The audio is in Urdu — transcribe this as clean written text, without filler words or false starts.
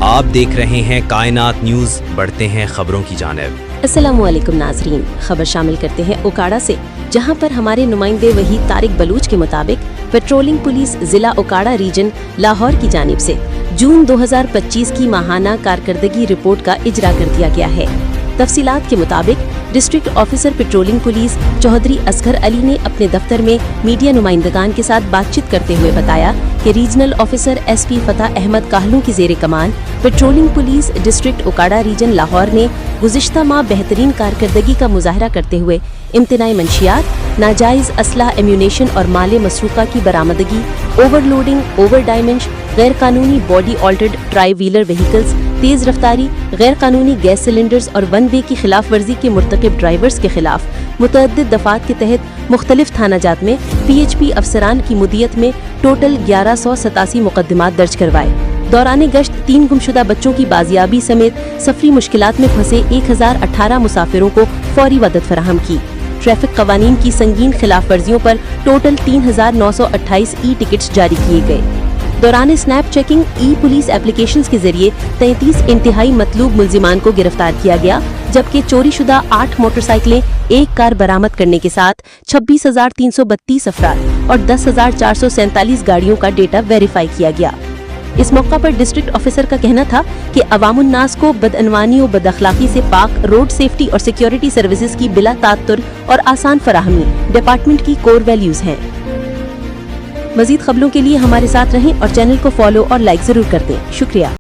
آپ دیکھ رہے ہیں کائنات نیوز، بڑھتے ہیں خبروں کی جانب۔ السلام علیکم ناظرین، خبر شامل کرتے ہیں اوکاڑا سے، جہاں پر ہمارے نمائندے وحید طارق بلوچ کے مطابق پیٹرولنگ پولیس ضلع اوکاڑا ریجن لاہور کی جانب سے جون 2025 کی ماہانہ کارکردگی رپورٹ کا اجرا کر دیا گیا ہے۔ تفصیلات کے مطابق district officer patrolling police Chaudhry Asghar Ali نے اپنے دفتر میں میڈیا نمائندگان کے ساتھ بات چیت کرتے ہوئے بتایا کہ ریجنل آفیسر ایس پی فتح احمد کاہلوں کی زیر کمان patrolling police district Okara region Lahore نے گزشتہ ماہ بہترین کارکردگی کا مظاہرہ کرتے ہوئے امتناعی منشیات، ناجائز اسلحہ، ایمیونیشن اور مال مسروقہ کی برآمدگی، اوور لوڈنگ، اوور ڈائمنش، غیر قانونی body altered try wheeler vehicles, تیز رفتاری، غیر قانونی گیس سلنڈرز اور ون وے کی خلاف ورزی کے مرتکب ڈرائیورز کے خلاف متعدد دفعات کے تحت مختلف تھانہ جات میں PHP افسران کی مدیت میں ٹوٹل 1187 مقدمات درج کروائے۔ دوران گشت 3 گمشدہ بچوں کی بازیابی سمیت سفری مشکلات میں پھنسے 1018 مسافروں کو فوری مدد فراہم کی۔ ٹریفک قوانین کی سنگین خلاف ورزیوں پر ٹوٹل 3928 ای ٹکٹس جاری کیے گئے۔ دوران سنیپ چیکنگ ای پولیس اپلیکیشنز کے ذریعے 33 انتہائی مطلوب ملزمان کو گرفتار کیا گیا، جبکہ چوری شدہ 8 موٹر سائیکلیں، 1 کار برآمد کرنے کے ساتھ 26,332 افراد اور 10,447 گاڑیوں کا ڈیٹا ویریفائی کیا گیا۔ اس موقع پر ڈسٹرکٹ آفیسر کا کہنا تھا کہ عوام الناس کو بدعنوانی و بد اخلاقی سے پاک روڈ سیفٹی اور سیکیورٹی سروسز کی بلا تعطل اور آسان فراہمی ڈپارٹمنٹ کی کور ویلیوز ہیں۔ مزید خبروں کے لیے ہمارے ساتھ رہیں اور چینل کو فالو اور لائک ضرور کر دیں۔ شکریہ۔